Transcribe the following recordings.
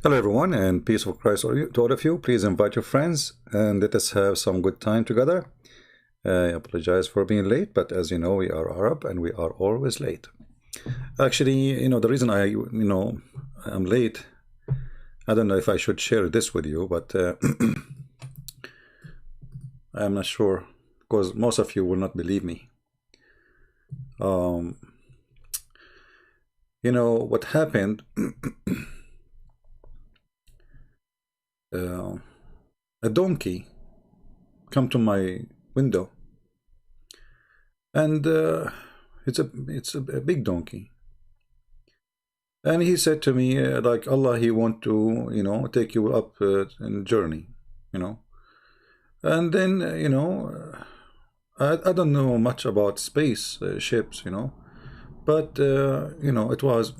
Hello, everyone, and peace of Christ to all of you. Please invite your friends and let us have some good time together. I apologize for being late, but as you know, we are Arab and we are always late. Actually, the reason I'm late, I don't know if I should share this with you, but I'm not sure because most of you will not believe me. Um, what happened? A donkey come to my window, and it's a big donkey, and he said to me like Allah, he want to take you up in journey, you know, and then I don't know much about space ships, but it was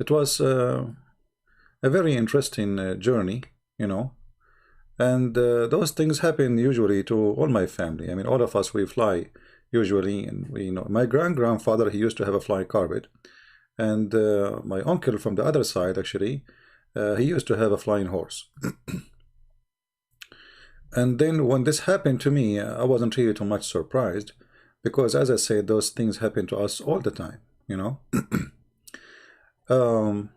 it was a very interesting journey, you know. And those things happen usually to all my family. I mean, all of us, we fly usually, and my grandfather, he used to have a flying carpet, and my uncle from the other side, actually, he used to have a flying horse. And then when this happened to me, I wasn't really too much surprised, because as I said, those things happen to us all the time, you know. um,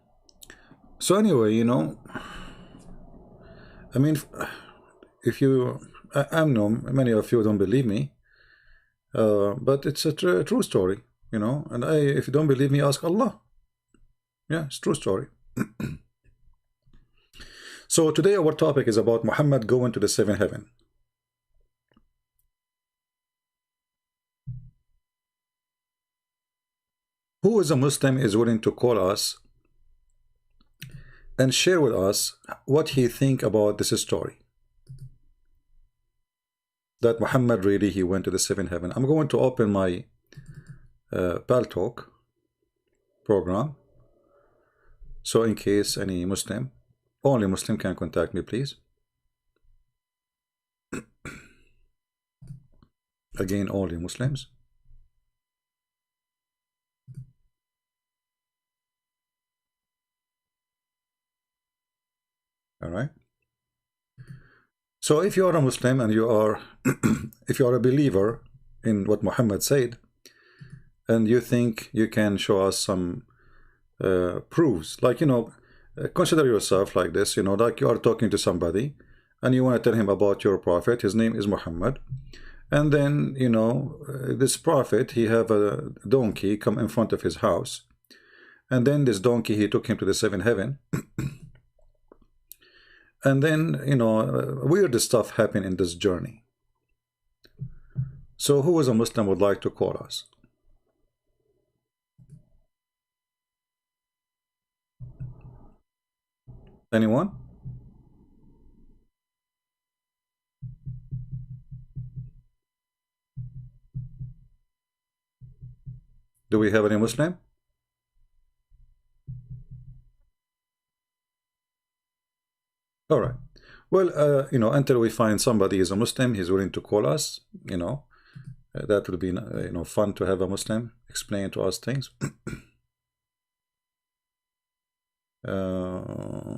so anyway, I mean, if you, I know many of you don't believe me, but it's a true story, and if you don't believe me, ask Allah. Yeah, it's true story. So today our topic is about Muhammad going to the seventh heaven. Who is a Muslim is willing to call us and share with us what he think about this story, that Muhammad really he went to the seventh heaven. I'm going to open my Paltalk program, so in case any Muslim, only Muslim can contact me, please. Again, only Muslims. All right. So if you are a Muslim and you are if you are a believer in what Muhammad said, and you think you can show us some proofs, like consider yourself like this, like you are talking to somebody and you want to tell him about your prophet. His name is Muhammad, and then this prophet, he have a donkey come in front of his house, and then this donkey, he took him to the seventh heaven. And then weird stuff happened in this journey. So who as a Muslim would like to call us? Anyone? Do we have any Muslim? All right. Well, until we find somebody is a Muslim, he's willing to call us, that would be, fun to have a Muslim explain to us things. uh,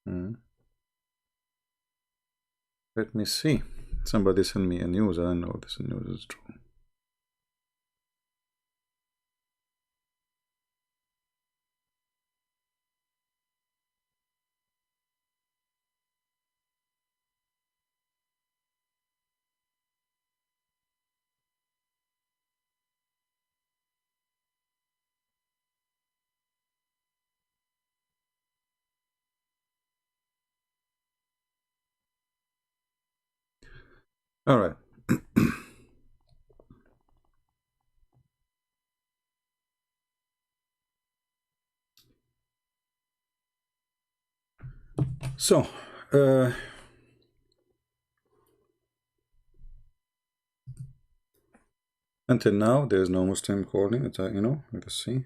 hmm. Let me see. Somebody sent me a news. I don't know if this news is true. All right. So, until now, there's no Muslim calling. It's let's see.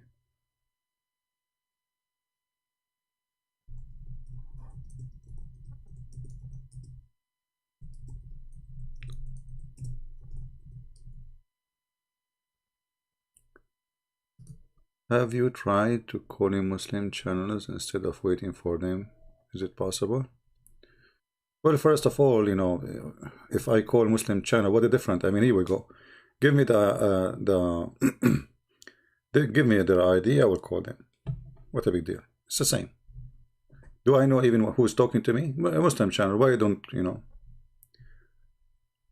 Have you tried to calling Muslim channels instead of waiting for them? Is it possible? Well, first of all, you know, if I call Muslim channel, what is different? I mean, here we go. Give me give me their ID, I will call them. What a big deal. It's the same. Do I know even who's talking to me? A Muslim channel. Why don't, you know?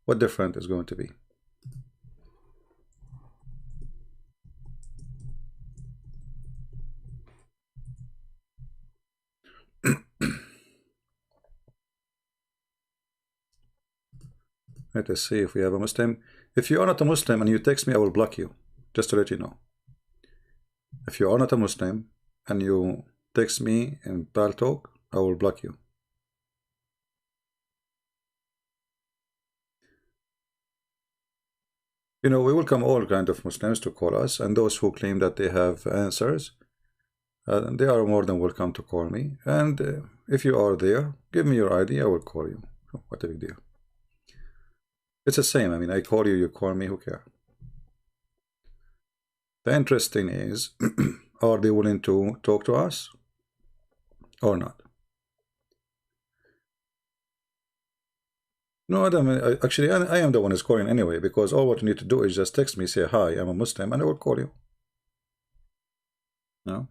What different is going to be? Let us see if we have a Muslim. If you are not a Muslim and you text me, I will block you. Just to let you know. If you are not a Muslim and you text me in Paltalk, I will block you. You know, we welcome all kind of Muslims to call us, and those who claim that they have answers, they are more than welcome to call me. And if you are there, give me your ID, I will call you. What a big deal. It's the same. I mean, I call you, you call me, who cares? The interesting is, are they willing to talk to us or not? No, Adam, actually, I am the one who's calling anyway, because all what you need to do is just text me, say, hi, I'm a Muslim, and I will call you. No?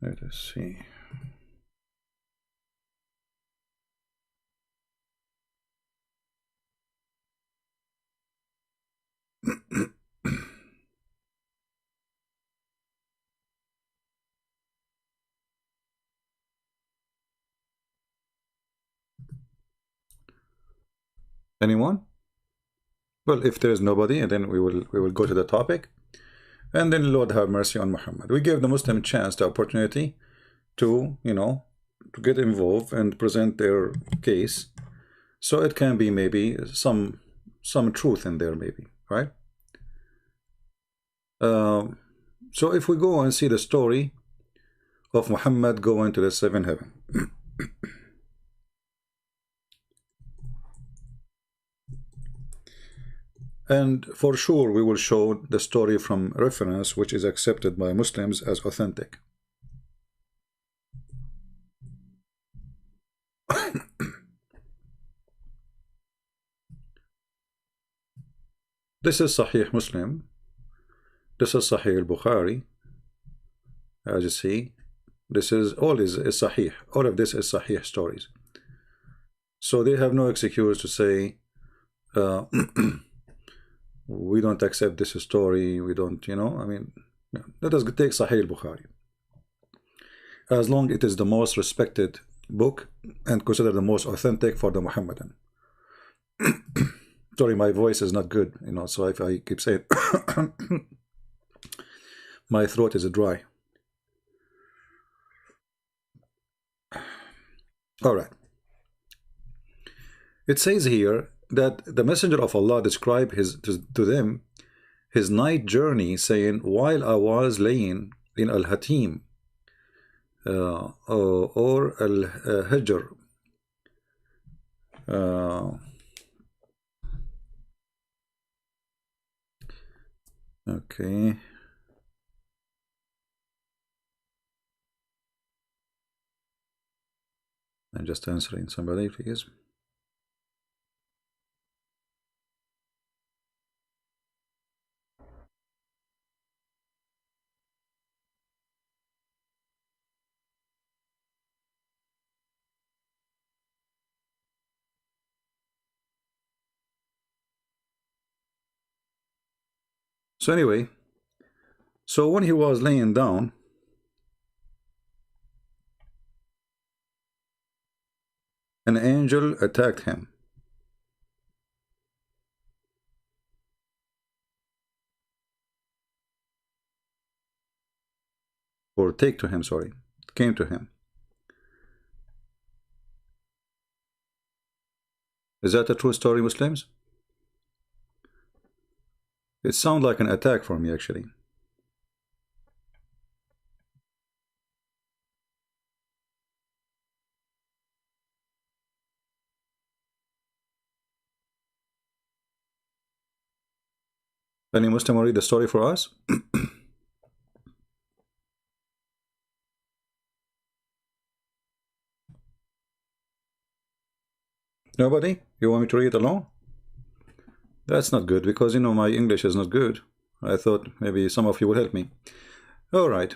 Let us see. Anyone? Well, if there is nobody, then we will go to the topic, and then Lord have mercy on Muhammad. We give the Muslim chance, the opportunity to, you know, to get involved and present their case, so it can be maybe some truth in there, maybe, right? So if we go and see the story of Muhammad going to the seventh heaven. And for sure we will show the story from reference which is accepted by Muslims as authentic. This is Sahih Muslim. This is Sahih al-Bukhari. As you see, this is all is Sahih. All of this is Sahih stories. So they have no excuse to say we don't accept this story, we don't, you know, I mean, let us take Sahih al-Bukhari. As long it is the most respected book and considered the most authentic for the Muhammadan. Sorry, my voice is not good, you know, so if I keep saying my throat is dry. All right. It says here that the Messenger of Allah described to them his night journey, saying, while I was laying in Al-Hatim or Al-Hijr, okay. I'm just answering somebody, please. So anyway, so when he was laying down, an angel attacked him. Or take to him, sorry, came to him. Is that a true story, Muslims? It sounds like an attack for me, actually. Any Muslim will read the story for us? Nobody? You want me to read it alone? That's not good, because you know my English is not good. I thought maybe some of you would help me. All right.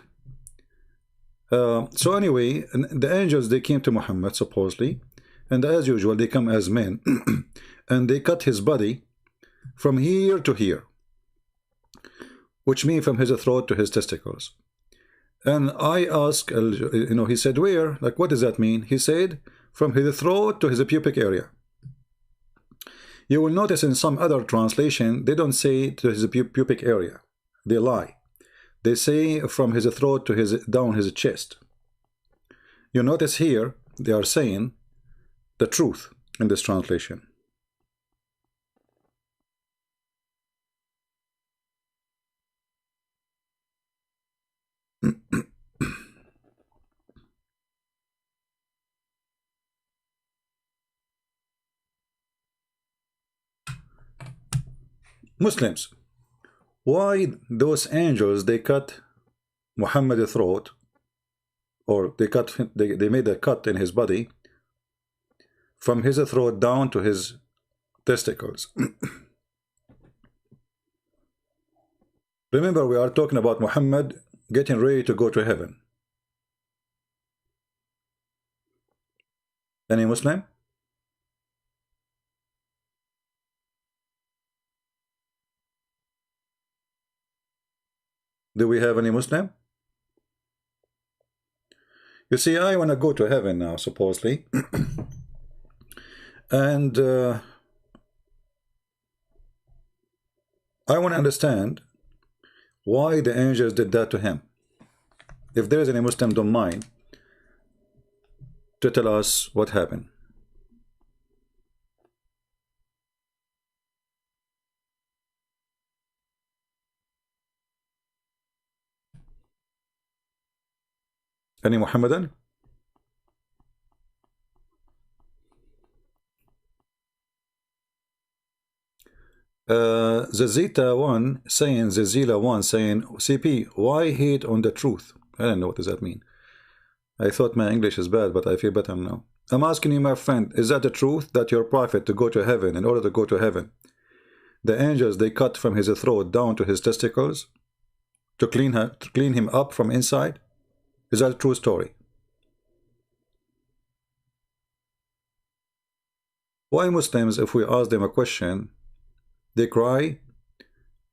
So anyway, the angels, they came to Muhammad supposedly, and as usual they come as men and they cut his body from here to here, which means from his throat to his testicles. And I asked, you know, he said, where? Like, what does that mean? He said, from his throat to his pubic area. You will notice in some other translation, they don't say to his pubic area. They lie. They say from his throat to his down his chest. You notice here, they are saying the truth in this translation. Muslims, why those angels, they cut Muhammad's throat, or they made a cut in his body from his throat down to his testicles? Remember, we are talking about Muhammad getting ready to go to heaven. Any Muslim? Do we have any Muslim? You see, I want to go to heaven now, supposedly. And I want to understand why the angels did that to him. If there is any Muslim, don't mind to tell us what happened. Any Muhammadan? Zazita 1 saying, Zazila 1 saying, CP, why hate on the truth? I don't know, what does that mean? I thought my English is bad, but I feel better now. I'm asking you, my friend, is that the truth, that your prophet, to go to heaven, in order to go to heaven, the angels, they cut from his throat down to his testicles to clean him up from inside? Is that a true story? Why Muslims, if we ask them a question, they cry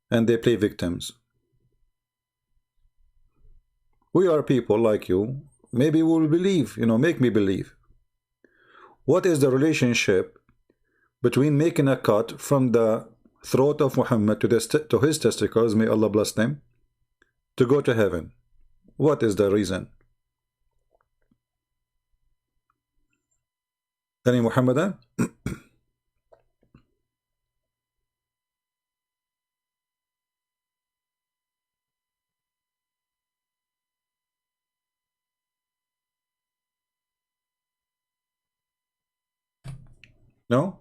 and they play victims? We are people like you. Maybe we will believe, you know, make me believe. What is the relationship between making a cut from the throat of Muhammad to his testicles, may Allah bless them, to go to heaven? What is the reason? Any Muhammadan? No?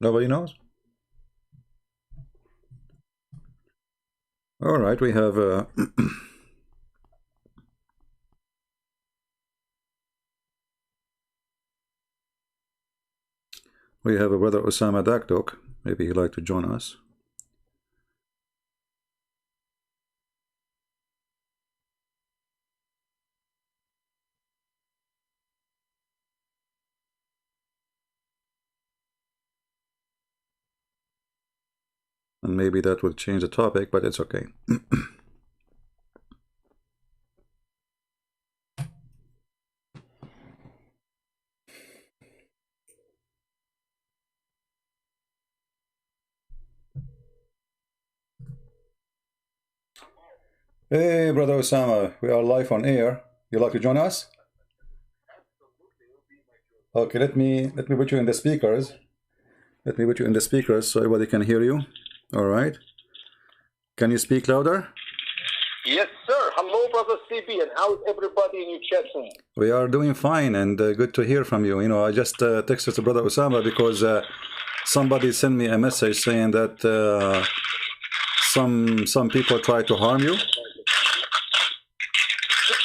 Nobody knows? All right, we have we have a brother Osama Dakdok. Maybe he'd like to join us. And maybe that will change the topic, but it's okay. Hey, brother Osama, we are live on air. You like to join us? Okay, let me put you in the speakers. Let me put you in the speakers so everybody can hear you. All right. Can you speak louder? Yes, sir. Hello, Brother CB, and how's everybody in your chat room? We are doing fine, and good to hear from you. You know, I just texted to Brother Osama because somebody sent me a message saying that some people try to harm you.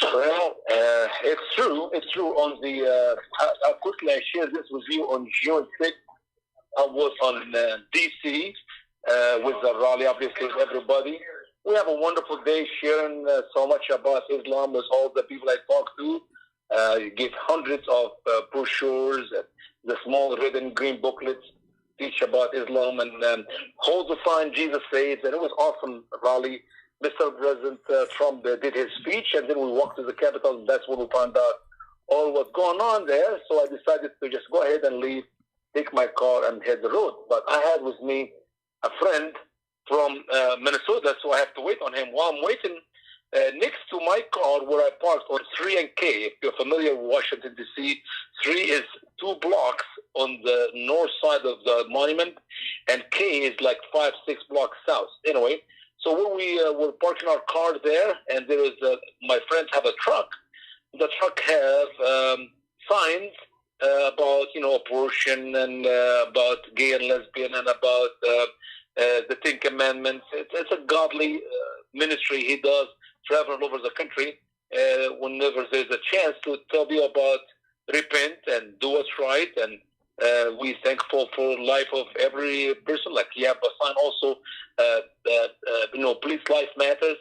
Well, it's true. It's true. On the I'll quickly share this with you. On June 6th, I was on DC with the rally, obviously, with everybody. We have a wonderful day sharing so much about Islam with all the people I talk to. You give hundreds of brochures, the small red and green booklets teach about Islam and how to find Jesus saves. And it was awesome rally. Mr. President Trump did his speech, and then we walked to the Capitol, and that's when we found out all what's going on there. So I decided to just go ahead and leave, take my car, and head the road. But I had with me a friend from Minnesota, so I have to wait on him. While I'm waiting, next to my car where I parked on 3 and K, if you're familiar with Washington, D.C., 3 is 2 blocks on the north side of the monument, and K is like 5, 6 blocks south. Anyway, so when we were parking our car there, and there is my friends have a truck. The truck have signs about, you know, abortion and about gay and lesbian and about the 10 Commandments. It's a godly ministry he does, traveling over the country whenever there's a chance to tell you about repent and do what's right. And we thankful for life of every person. Like you have a sign also that you know, police life matters.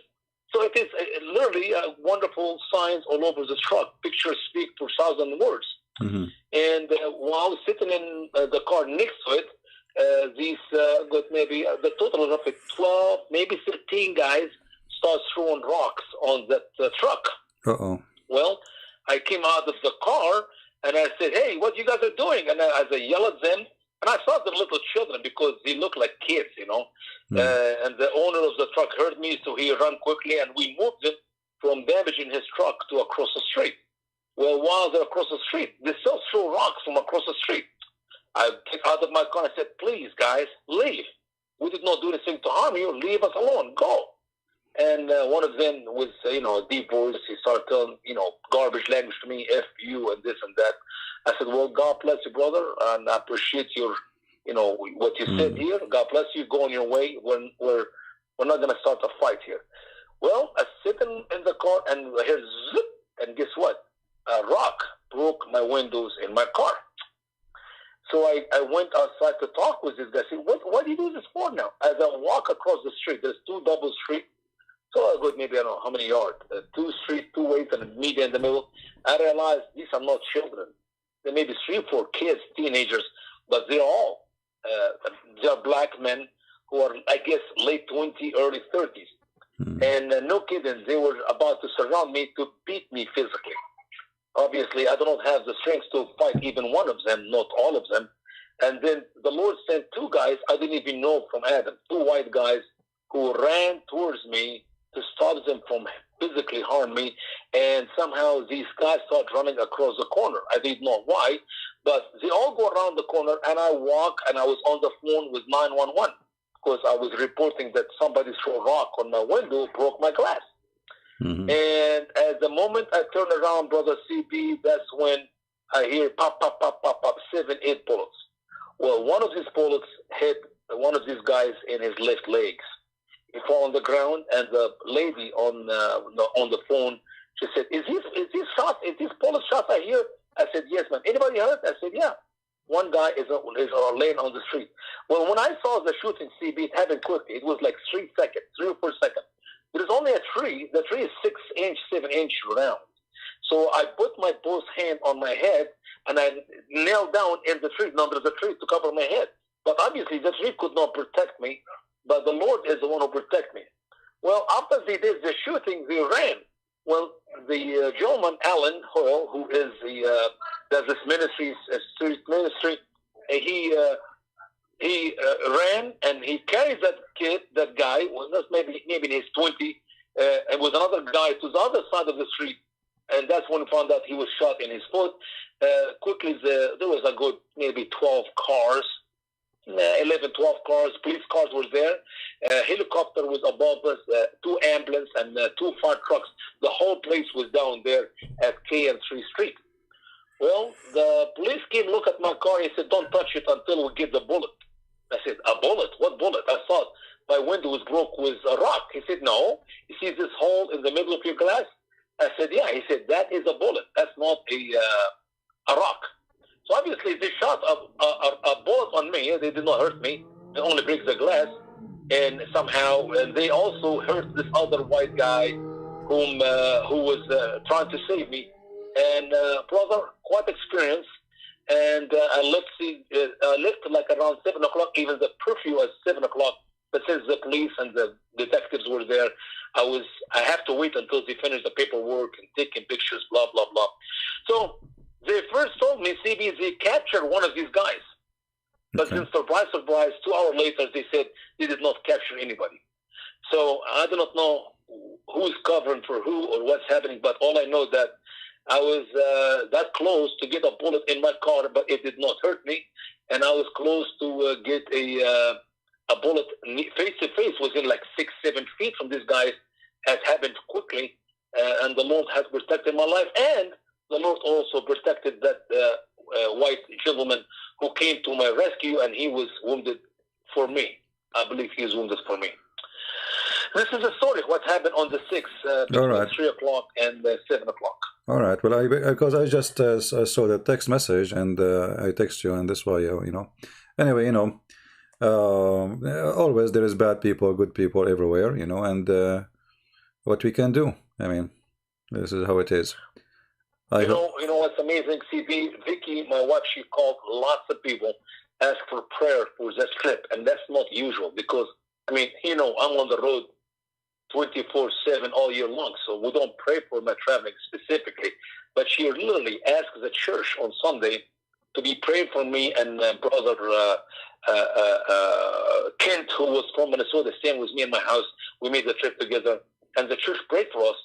So it is literally wonderful signs all over the truck. Pictures speak for 1,000 words. Mm-hmm. And while sitting in the car next to it, these got maybe the total of roughly 12, maybe 13 guys start throwing rocks on that truck. Uh-oh. Well, I came out of the car and I said, "Hey, what you guys are doing?" And as I yelled at them, and I saw the little children because they look like kids, you know. And the owner of the truck heard me, so he ran quickly, and we moved him from damaging his truck to across the street. Well, while they're across the street, they still throw rocks from across the street. I took out of my car and said, "Please, guys, leave. We did not do anything to harm you. Leave us alone. Go." And one of them with, you know, a deep voice, he started telling, you know, garbage language to me, F you and this and that. I said, "Well, God bless you, brother, and I appreciate your, you know, what you said here. God bless you. Go on your way. We're not going to start a fight here." Well, I sit in the car and I hear zip, and guess what? A rock broke my windows in my car. So I went outside to talk with this guy. I said, what do you do this for now? As I walk across the street, there's 2 double streets. So I go maybe, I don't know how many yards, 2 streets, 2 ways, and a media in the middle. I realized these are not children. There may be 3 or 4 kids, teenagers, but they're all, they're black men who are, I guess, late 20s, early 30s. And no kidding, they were about to surround me to beat me physically. Obviously, I do not have the strength to fight even one of them, not all of them. And then the Lord sent 2 guys I didn't even know from Adam, 2 white guys who ran towards me to stop them from physically harm me. And somehow these guys start running across the corner. I didn't know why, but they all go around the corner, and I walk, and I was on the phone with 911 because I was reporting that somebody threw a rock on my window, broke my glass. Mm-hmm. And at the moment I turn around, Brother CB, that's when I hear pop, pop, pop, pop, pop, 7, 8 bullets. Well, one of these bullets hit one of these guys in his left legs. He fell on the ground, and the lady on the phone, she said, "Is these shots? Is these bullet shots I hear?" I said, "Yes, ma'am." "Anybody hurt?" I said, "Yeah. One guy is laying on the street." Well, when I saw the shooting, CB, it happened quickly. It was like 3 seconds, 3 or 4 seconds. There's only a tree. The tree is 6 inch, 7 inch round. So I put my both hand on my head, and I knelt down in the tree, under the tree, to cover my head. But obviously, the tree could not protect me, but the Lord is the one who protect me. Well, after they did the shooting, they ran. Well, the gentleman, Alan Hoyle, who is does this ministry, street ministry, he ran, and he carries that kid, that guy, well, that's maybe in his 20s, and with another guy to the other side of the street. And that's when we found out he was shot in his foot. Quickly, there a good maybe 12 cars, 11, 12 cars, police cars were there. A helicopter was above us, 2 ambulances and 2 fire trucks. The whole place was down there at K and 3 Street. Well, the police came, look at my car, he said, don't touch it until we get the bullet. I said, a bullet? What bullet? I thought my window was broke with a rock. He said, no. You see this hole in the middle of your glass? I said, yeah. He said, that is a bullet. That's not a rock. So obviously they shot a bullet on me. They did not hurt me. They only break the glass. And somehow, and they also hurt this other white guy who was trying to save me. And brother, quite experienced. And I left like around 7 o'clock. Even the curfew was 7 o'clock. But since the police and the detectives were there, I have to wait until they finish the paperwork and taking pictures, blah, blah, blah. So they first told me, CB, they captured one of these guys. But then surprise, 2 hours later, they said they did not capture anybody. So I do not know who's covering for who or what's happening, but all I know that I was that close to get a bullet in my car, but it did not hurt me. And I was close to get a bullet face to face, within like 6-7 feet from these guys. Has happened quickly, and the Lord has protected my life, and the Lord also protected that white gentleman who came to my rescue, and he was wounded for me. I believe he was wounded for me. This is the story, what happened on the 6th, between 3 o'clock and 7 o'clock. All right. Well, because I just saw the text message, and I text you, and that's why, you know. Anyway, you know, always there is bad people, good people everywhere, you know, and what we can do. I mean, this is how it is. You know what's amazing, CB? Vicky, my wife, she called lots of people, asked for prayer for this trip, and that's not usual because, I mean, you know, I'm on the road 24/7 all year long, so we don't pray for my traveling specifically. But she literally asked the church on Sunday to be praying for me and brother Kent, who was from Minnesota, staying with me in my house. We made the trip together, and the church prayed for us.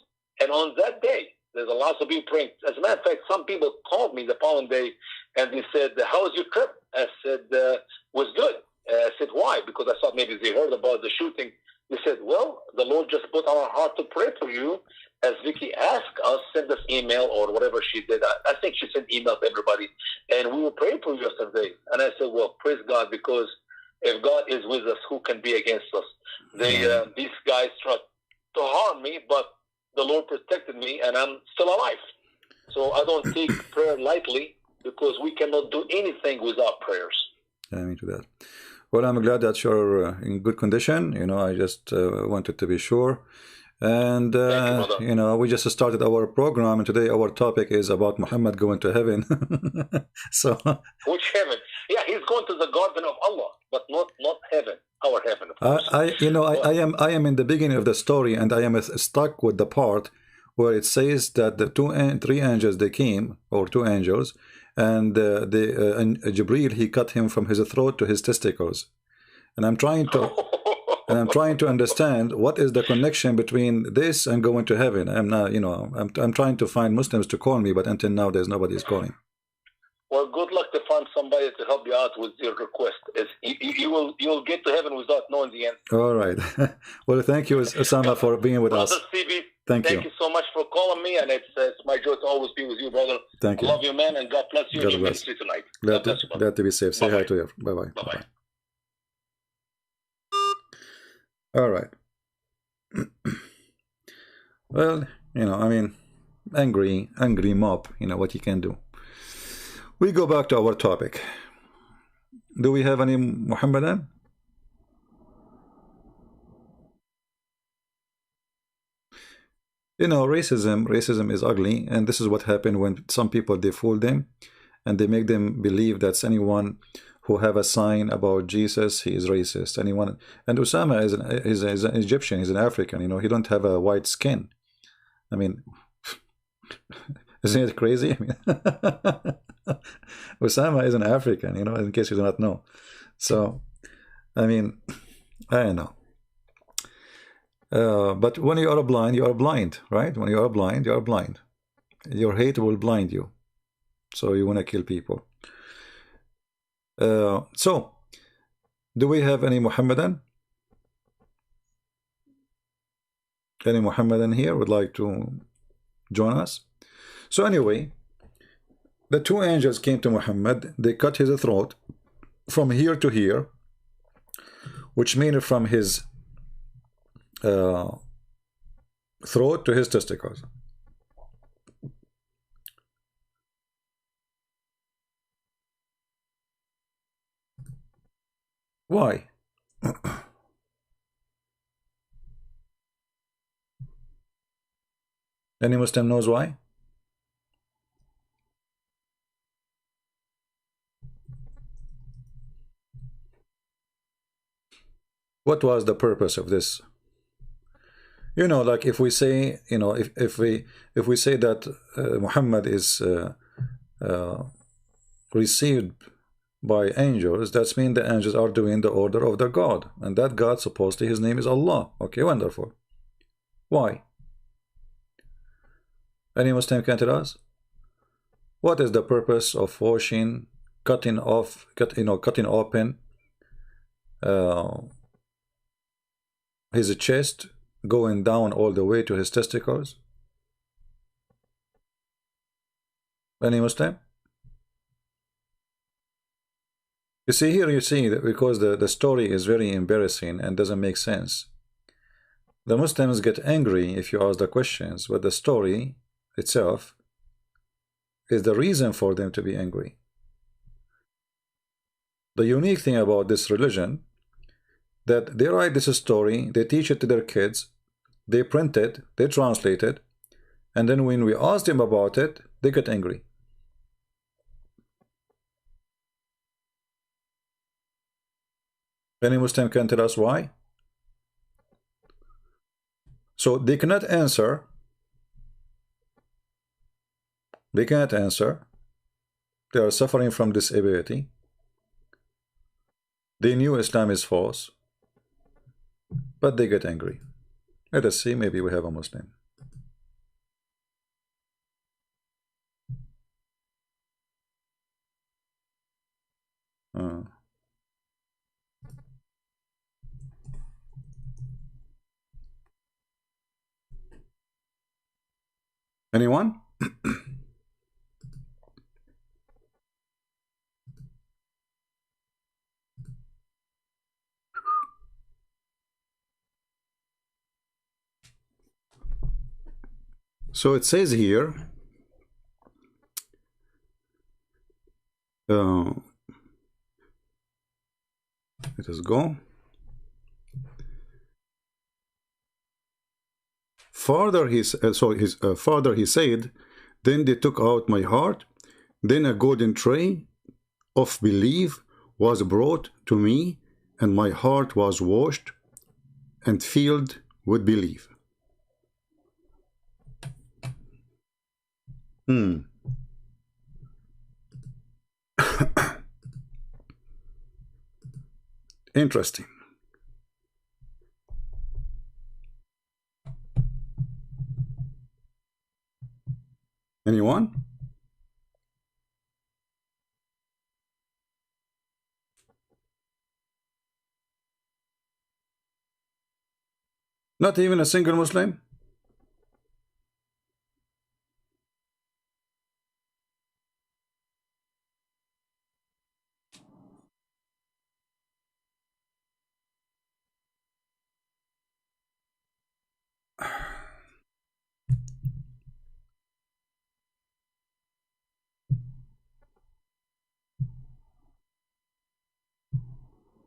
And on that day, there's a lot of people praying. As a matter of fact, some people called me the following day, and they said, how was your trip? I said, was good. I said, why? Because I thought maybe they heard about the shooting. They said, well, the Lord just put on our heart to pray for you. As Vicky asked us, send us email or whatever she did. I think she sent email to everybody. And we were praying for you yesterday. And I said, well, praise God, because if God is with us, who can be against us? These guys tried to harm me, but the Lord protected me, and I'm still alive. So I don't take prayer lightly, because we cannot do anything without prayers. Amen to that. Well, I'm glad that you're in good condition. You know, I just wanted to be sure. And, you know, we just started our program, and today our topic is about Muhammad going to heaven. So, which heaven? Yeah, he's going to the garden of Allah, but not heaven, our heaven. I am in the beginning of the story, and I am stuck with the part where it says that the 3 angels, they came, or 2 angels, and Jibreel, he cut him from his throat to his testicles. And I'm trying to understand what is the connection between this and going to heaven. I'm not, you know, I'm trying to find Muslims to call me, but until now there's nobody is calling. Well, good luck to find somebody to help you out with your request. You'll get to heaven without knowing the answer. All right. Well, thank you, Osama, for being with us. CB, thank you so much for calling me, and it's my joy to always be with you, brother. Thank you. I love you, man, and God bless you in your ministry tonight. Glad to be safe. Say hi to you. Bye-bye. Bye-bye. All right. Well, you know, I mean, angry mob, you know, what you can do. We go back to our topic. Do we have any Muhammadan? You know, racism is ugly, and this is what happened when some people, they fool them, and they make them believe that anyone who have a sign about Jesus, he is racist. Anyone, and Osama is an Egyptian, he's an African, you know, he don't have a white skin. I mean, isn't it crazy? I mean, Osama is an African, you know, in case you do not know. So, I mean, I don't know. But when you are blind, right? When you are blind, you are blind. Your hate will blind you. So you want to kill people. So, do we have any Muhammadan? Any Muhammadan here would like to join us? So anyway, the two angels came to Muhammad. They cut his throat from here to here, which means from his throat to his testicles. Why? Any Muslim knows why? What was the purpose of this? You know, like if we say, you know, if we say that Muhammad is received by angels, that means the angels are doing the order of their God, and that God supposedly his name is Allah. Okay, wonderful. Why? Any Muslim can tell us? What is the purpose of washing, cutting open his chest, going down all the way to his testicles? Any Muslim? You see here, you see that because the story is very embarrassing and doesn't make sense. The Muslims get angry if you ask the questions, but the story itself is the reason for them to be angry. The unique thing about this religion, that they write this story, they teach it to their kids, they print it, they translate it, and then when we ask them about it, they get angry. Any Muslim can tell us why? So they cannot answer. They cannot answer. They are suffering from disability. They knew Islam is false, but they get angry. Let us see, maybe we have a Muslim. Anyone? So it says here, let us go. Father, father, he said, then they took out my heart. Then a golden tray of belief was brought to me, and my heart was washed and filled with belief. Interesting. Anyone? Not even a single Muslim?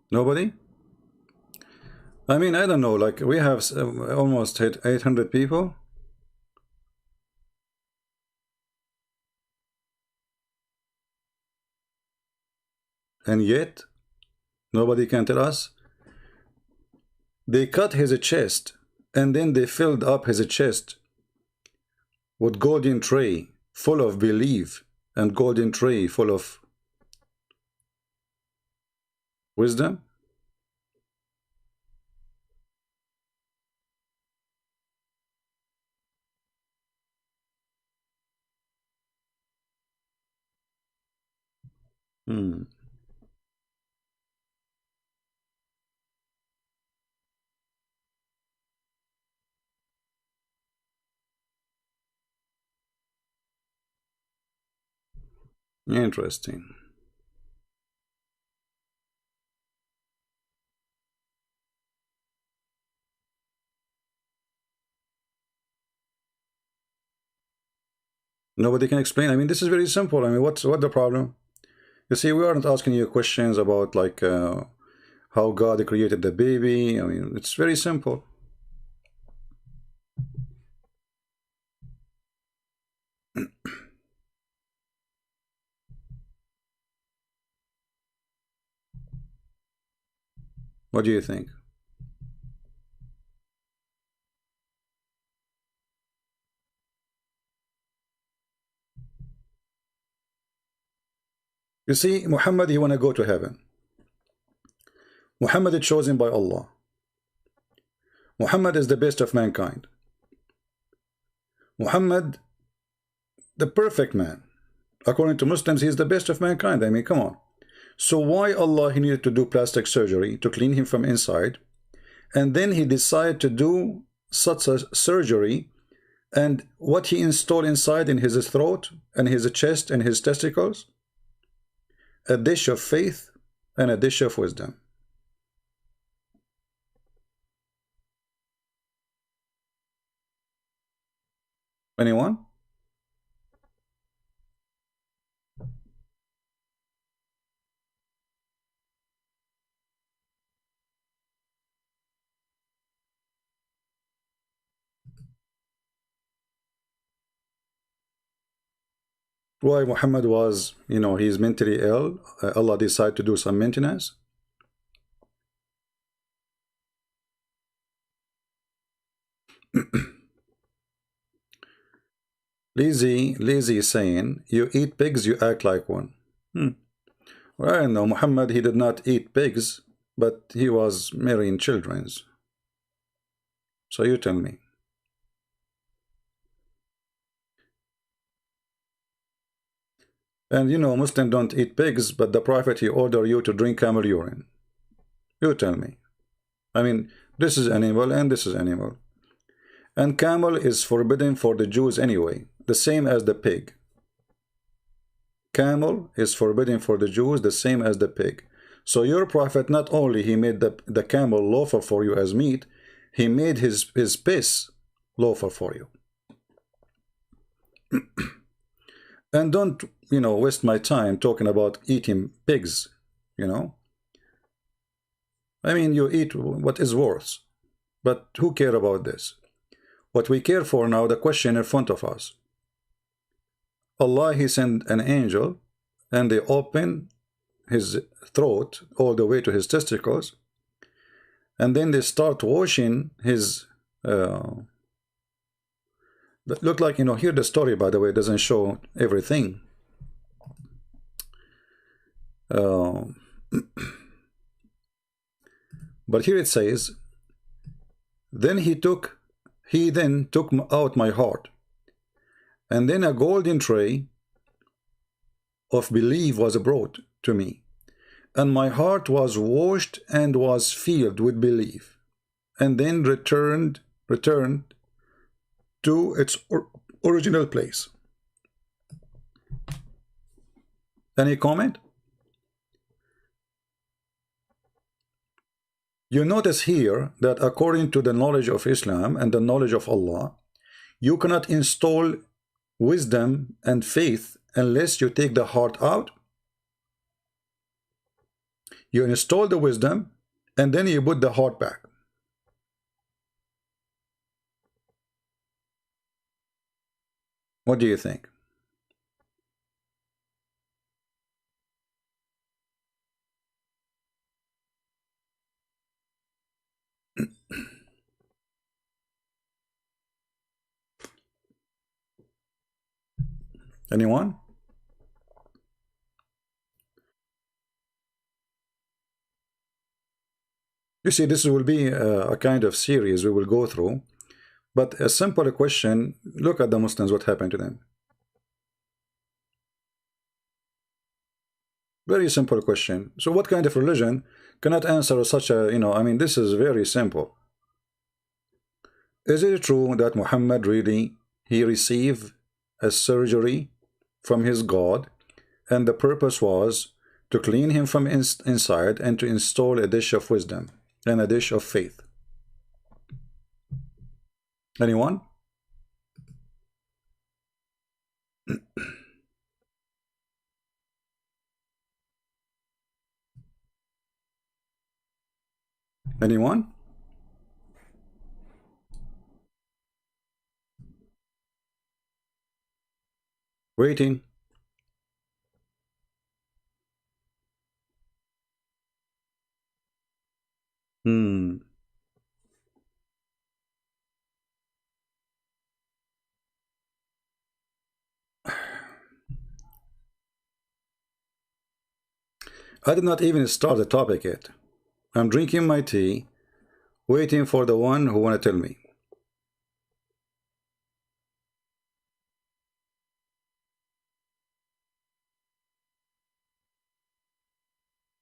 Nobody? I mean, I don't know, like we have almost 800 people. And yet, nobody can tell us. They cut his chest, and then they filled up his chest with golden tray full of belief and golden tray full of wisdom. Interesting. Nobody can explain. I mean, this is very simple. I mean, what's the problem? You see, we aren't asking you questions about like how God created the baby. I mean, it's very simple. What do you think? You see, Muhammad, he want to go to heaven. Muhammad is chosen by Allah. Muhammad is the best of mankind. Muhammad, the perfect man. According to Muslims, he is the best of mankind. I mean, come on. So why Allah he needed to do plastic surgery to clean him from inside, and then he decided to do such a surgery, and what he installed inside in his throat and his chest and his testicles? A dish of faith and a dish of wisdom. Anyone? Why Muhammad was, you know, he's mentally ill. Allah decided to do some maintenance. Lazy is saying, you eat pigs, you act like one. Well, no, Muhammad, he did not eat pigs, but he was marrying children. So you tell me. And you know, Muslims don't eat pigs, but the Prophet, he ordered you to drink camel urine. You tell me. I mean, this is animal and this is animal. And camel is forbidden for the Jews anyway, the same as the pig. Camel is forbidden for the Jews, the same as the pig. So your Prophet, not only he made the camel lawful for you as meat, he made his piss lawful for you. And don't, you know, waste my time talking about eating pigs, you know. I mean, you eat what is worse, but who care about this? What we care for now, the question in front of us. Allah, he sent an angel, and they open his throat all the way to his testicles, and then they start washing his look like, you know, here the story, by the way, doesn't show everything. But here it says, then he then took out my heart, and then a golden tray of belief was brought to me, and my heart was washed and was filled with belief, and then returned to its original place. Any comment? You notice here that according to the knowledge of Islam and the knowledge of Allah, you cannot install wisdom and faith unless you take the heart out. You install the wisdom and then you put the heart back. What do you think? Anyone? You see, this will be a kind of series we will go through, but a simple question, look at the Muslims, what happened to them. Very simple question. So what kind of religion cannot answer such a, you know, I mean, this is very simple. Is it true that Muhammad really, he received a surgery from his God, and the purpose was to clean him from inside and to install a dish of wisdom and a dish of faith. Anyone? Anyone? Waiting. I did not even start the topic yet. I'm drinking my tea, waiting for the one who want to tell me.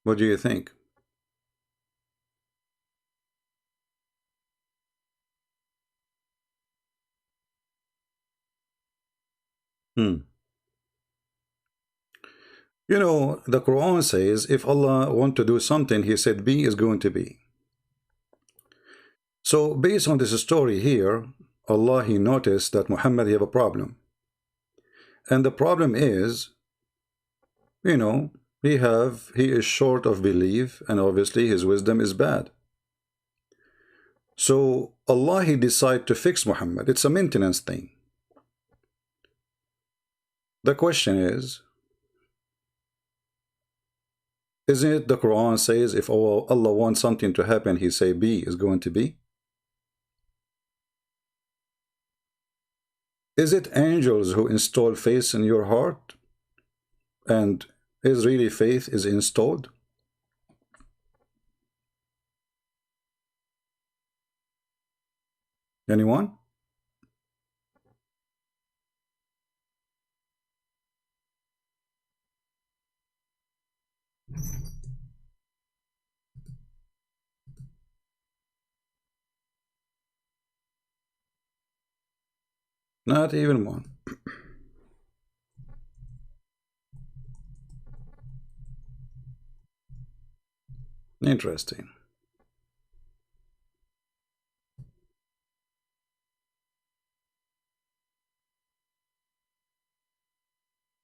What do you think? You know, the Quran says if Allah want to do something, he said be is going to be. So based on this story here, Allah, he noticed that Muhammad, he have a problem. And the problem is, you know, he is short of belief, and obviously his wisdom is bad. So Allah, he decided to fix Muhammad. It's a maintenance thing. The question is, isn't it the Quran says if Allah wants something to happen, he say be is going to be? Is it angels who install faith in your heart? And is really faith is installed? Anyone? Not even one. Interesting.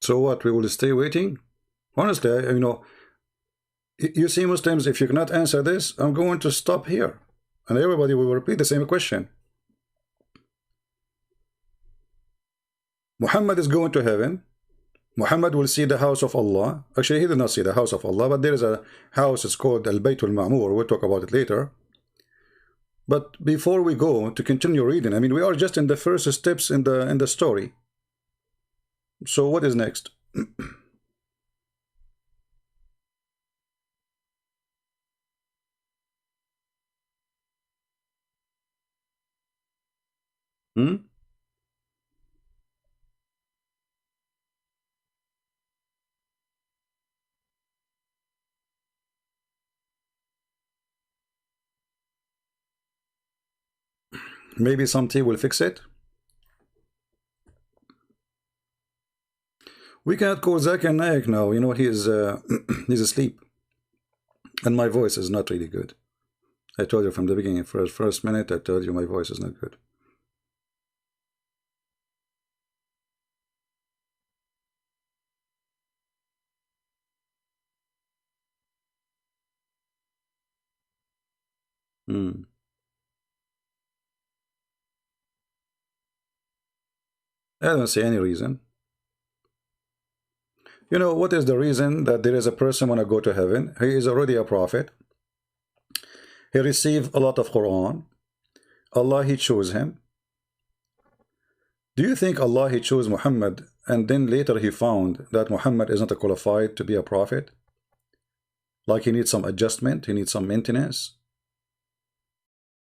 So what, we will stay waiting? Honestly, you know, you see Muslims, if you cannot answer this, I'm going to stop here. And everybody will repeat the same question. Muhammad is going to heaven. Muhammad will see the house of Allah. Actually, he did not see the house of Allah, but there is a house, it's called Al-Baytul Ma'mur. We'll talk about it later. But before we go to continue reading, I mean, we are just in the first steps in the story. So what is next? Maybe some tea will fix it. We cannot call Zakir Naik now. You know, he's asleep. And my voice is not really good. I told you from the beginning, first minute, I told you my voice is not good. I don't see any reason. You know, what is the reason that there is a person want to go to heaven? He is already a prophet. He received a lot of Quran. Allah, he chose him. Do you think Allah, he chose Muhammad, and then later he found that Muhammad is not qualified to be a prophet? Like he needs some adjustment, he needs some maintenance?